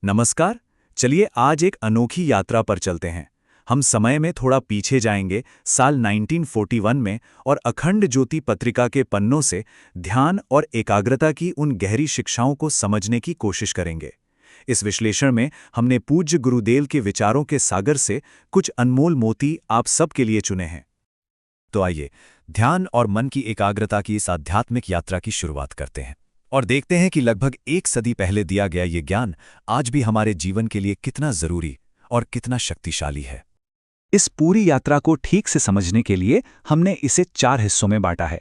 नमस्कार। चलिए आज एक अनोखी यात्रा पर चलते हैं। हम समय में थोड़ा पीछे जाएंगे, साल 1941 में, और अखंड ज्योति पत्रिका के पन्नों से ध्यान और एकाग्रता की उन गहरी शिक्षाओं को समझने की कोशिश करेंगे। इस विश्लेषण में हमने पूज्य गुरुदेव के विचारों के सागर से कुछ अनमोल मोती आप सब के लिए चुने हैं। तो आइए ध्यान और मन की एकाग्रता की इस आध्यात्मिक यात्रा की शुरुआत करते हैं और देखते हैं कि लगभग एक सदी पहले दिया गया ये ज्ञान आज भी हमारे जीवन के लिए कितना जरूरी और कितना शक्तिशाली है। इस पूरी यात्रा को ठीक से समझने के लिए हमने इसे 4 हिस्सों में बांटा है।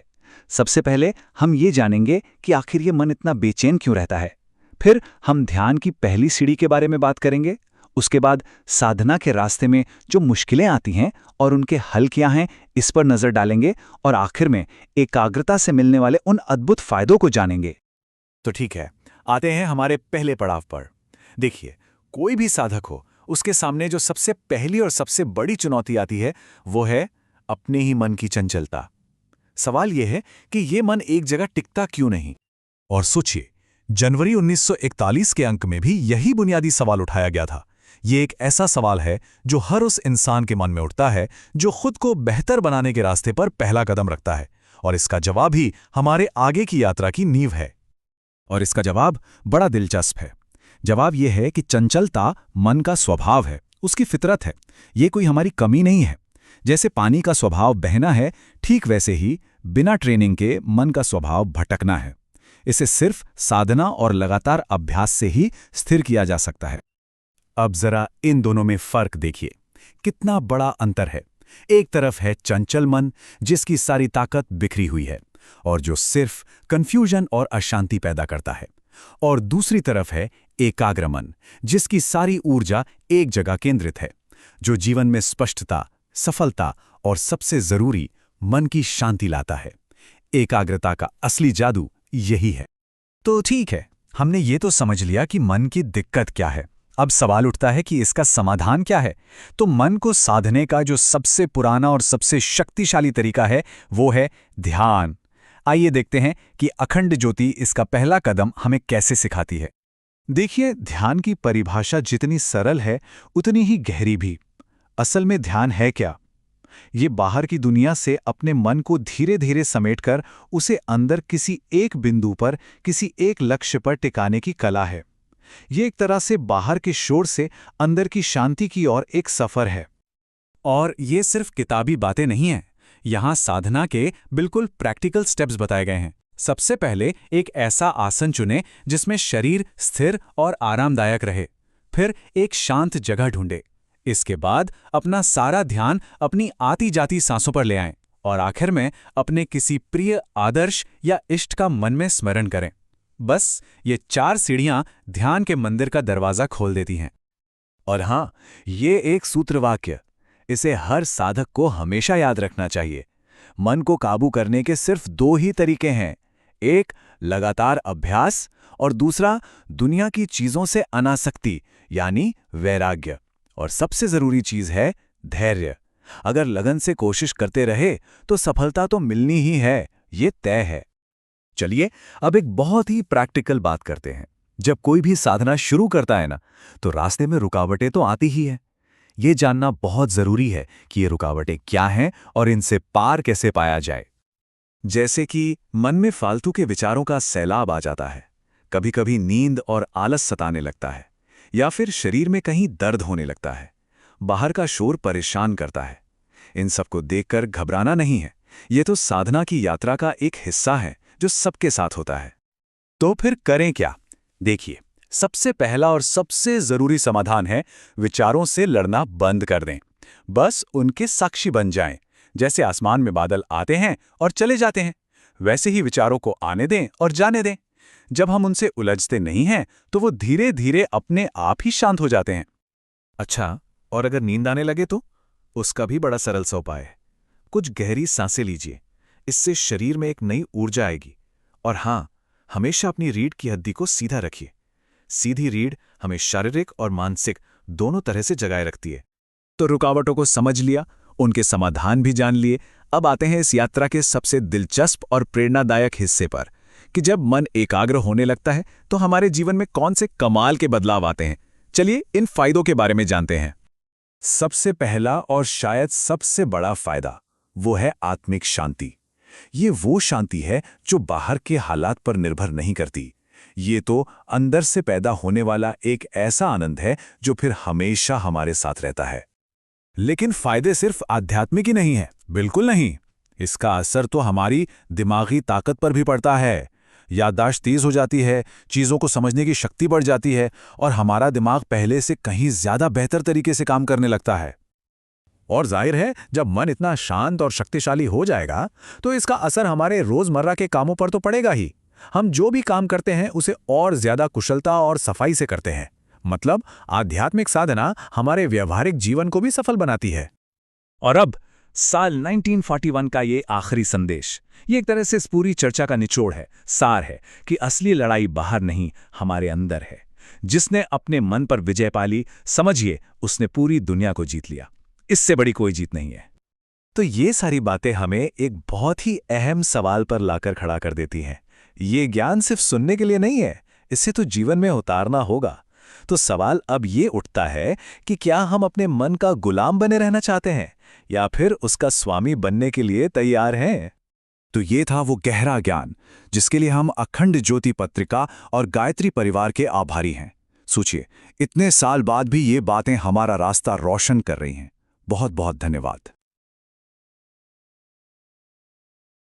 सबसे पहले हम ये जानेंगे कि आखिर ये मन इतना बेचैन क्यों रहता है। फिर हम ध्यान की पहली सीढ़ी के बारे में बात करेंगे। उसके बाद साधना के रास्ते में जो मुश्किलें आती हैं और उनके हल क्या हैं, इस पर नजर डालेंगे। और आखिर में एकाग्रता से मिलने वाले उन अद्भुत फायदों को जानेंगे। तो ठीक है, आते हैं हमारे पहले पड़ाव पर। देखिए, कोई भी साधक हो, उसके सामने जो सबसे पहली और सबसे बड़ी चुनौती आती है वो है अपने ही मन की चंचलता। सवाल यह है कि ये मन एक जगह टिकता क्यों नहीं। और सोचिए, जनवरी 1941 के अंक में भी यही बुनियादी सवाल उठाया गया था। ये एक ऐसा सवाल है जो हर उस इंसान के मन में उठता है जो खुद को बेहतर बनाने के रास्ते पर पहला कदम रखता है, और इसका जवाब ही हमारे आगे की यात्रा की नींव है। और इसका जवाब बड़ा दिलचस्प है। जवाब यह है कि चंचलता मन का स्वभाव है, उसकी फितरत है। ये कोई हमारी कमी नहीं है। जैसे पानी का स्वभाव बहना है, ठीक वैसे ही बिना ट्रेनिंग के मन का स्वभाव भटकना है। इसे सिर्फ साधना और लगातार अभ्यास से ही स्थिर किया जा सकता है। अब जरा इन दोनों में फर्क देखिए, कितना बड़ा अंतर है। एक तरफ है चंचल मन, जिसकी सारी ताकत बिखरी हुई है और जो सिर्फ कंफ्यूजन और अशांति पैदा करता है। और दूसरी तरफ है एकाग्र मन, जिसकी सारी ऊर्जा एक जगह केंद्रित है, जो जीवन में स्पष्टता, सफलता और सबसे जरूरी मन की शांति लाता है। एकाग्रता का असली जादू यही है। तो ठीक है, हमने ये तो समझ लिया कि मन की दिक्कत क्या है। अब सवाल उठता है कि इसका समाधान क्या है। तो मन को साधने का जो सबसे पुराना और सबसे शक्तिशाली तरीका है वो है ध्यान। आइए देखते हैं कि अखंड ज्योति इसका पहला कदम हमें कैसे सिखाती है। देखिए, ध्यान की परिभाषा जितनी सरल है उतनी ही गहरी भी। असल में ध्यान है क्या? ये बाहर की दुनिया से अपने मन को धीरे धीरे समेटकर उसे अंदर किसी एक बिंदु पर, किसी एक लक्ष्य पर टिकाने की कला है। ये एक तरह से बाहर के शोर से अंदर की शांति की ओर एक सफर है। और ये सिर्फ किताबी बातें नहीं हैं। यहाँ साधना के बिल्कुल प्रैक्टिकल स्टेप्स बताए गए हैं। सबसे पहले एक ऐसा आसन चुनें जिसमें शरीर स्थिर और आरामदायक रहे। फिर एक शांत जगह ढूंढें। इसके बाद अपना सारा ध्यान अपनी आती जाती सांसों पर ले आएं और आखिर में अपने किसी प्रिय आदर्श या इष्ट का मन में स्मरण करें। बस ये 4 सीढ़ियां ध्यान के मंदिर का दरवाजा खोल देती हैं। और हाँ, ये एक सूत्रवाक्य, इसे हर साधक को हमेशा याद रखना चाहिए। मन को काबू करने के सिर्फ 2 ही तरीके हैं, एक लगातार अभ्यास और दूसरा दुनिया की चीजों से अनासक्ति यानी वैराग्य। और सबसे जरूरी चीज है धैर्य। अगर लगन से कोशिश करते रहे तो सफलता तो मिलनी ही है, ये तय है। चलिए अब एक बहुत ही प्रैक्टिकल बात करते हैं। जब कोई भी साधना शुरू करता है ना, तो रास्ते में रुकावटें तो आती ही है। ये जानना बहुत जरूरी है कि ये रुकावटें क्या हैं और इनसे पार कैसे पाया जाए। जैसे कि मन में फालतू के विचारों का सैलाब आ जाता है, कभी कभी नींद और आलस सताने लगता है, या फिर शरीर में कहीं दर्द होने लगता है, बाहर का शोर परेशान करता है। इन सबको देखकर घबराना नहीं है। ये तो साधना की यात्रा का एक हिस्सा है जो सबके साथ होता है। तो फिर करें क्या? देखिए, सबसे पहला और सबसे जरूरी समाधान है विचारों से लड़ना बंद कर दें। बस उनके साक्षी बन जाएं। जैसे आसमान में बादल आते हैं और चले जाते हैं, वैसे ही विचारों को आने दें और जाने दें। जब हम उनसे उलझते नहीं हैं तो वो धीरे धीरे अपने आप ही शांत हो जाते हैं। अच्छा, और अगर नींद आने लगे तो? उसका भी बड़ा सरल सा उपाय है। कुछ गहरी सांसें लीजिए, इससे शरीर में एक नई ऊर्जा आएगी। और हाँ, हमेशा अपनी रीढ़ की हड्डी को सीधा रखिए। सीधी रीढ़ हमें शारीरिक और मानसिक दोनों तरह से जगाए रखती है। तो रुकावटों को समझ लिया, उनके समाधान भी जान लिए। अब आते हैं इस यात्रा के सबसे दिलचस्प और प्रेरणादायक हिस्से पर कि जब मन एकाग्र होने लगता है तो हमारे जीवन में कौन से कमाल के बदलाव आते हैं। चलिए इन फायदों के बारे में जानते हैं। सबसे पहला और शायद सबसे बड़ा फायदा वो है आत्मिक शांति। ये वो शांति है जो बाहर के हालात पर निर्भर नहीं करती। ये तो अंदर से पैदा होने वाला एक ऐसा आनंद है जो फिर हमेशा हमारे साथ रहता है। लेकिन फायदे सिर्फ आध्यात्मिक ही नहीं है, बिल्कुल नहीं। इसका असर तो हमारी दिमागी ताकत पर भी पड़ता है। याददाश्त तेज हो जाती है, चीज़ों को समझने की शक्ति बढ़ जाती है और हमारा दिमाग पहले से कहीं ज़्यादा बेहतर तरीके से काम करने लगता है। और जाहिर है, जब मन इतना शांत और शक्तिशाली हो जाएगा तो इसका असर हमारे रोज़मर्रा के कामों पर तो पड़ेगा ही। हम जो भी काम करते हैं उसे और ज़्यादा कुशलता और सफाई से करते हैं। मतलब आध्यात्मिक साधना हमारे व्यवहारिक जीवन को भी सफल बनाती है। और अब साल 1941 का ये आखिरी संदेश, ये एक तरह से इस पूरी चर्चा का निचोड़ है, सार है कि असली लड़ाई बाहर नहीं, हमारे अंदर है। जिसने अपने मन पर विजय पा ली, समझिए उसने पूरी दुनिया को जीत लिया। इससे बड़ी कोई जीत नहीं है। तो ये सारी बातें हमें एक बहुत ही अहम सवाल पर लाकर खड़ा कर देती हैं। ये ज्ञान सिर्फ सुनने के लिए नहीं है, इसे तो जीवन में उतारना होगा। तो सवाल अब ये उठता है कि क्या हम अपने मन का गुलाम बने रहना चाहते हैं या फिर उसका स्वामी बनने के लिए तैयार हैं? तो ये था वो गहरा ज्ञान जिसके लिए हम अखंड ज्योति पत्रिका और गायत्री परिवार के आभारी हैं। सोचिए, इतने साल बाद भी ये बातें हमारा रास्ता रोशन कर रही हैं। बहुत बहुत धन्यवाद।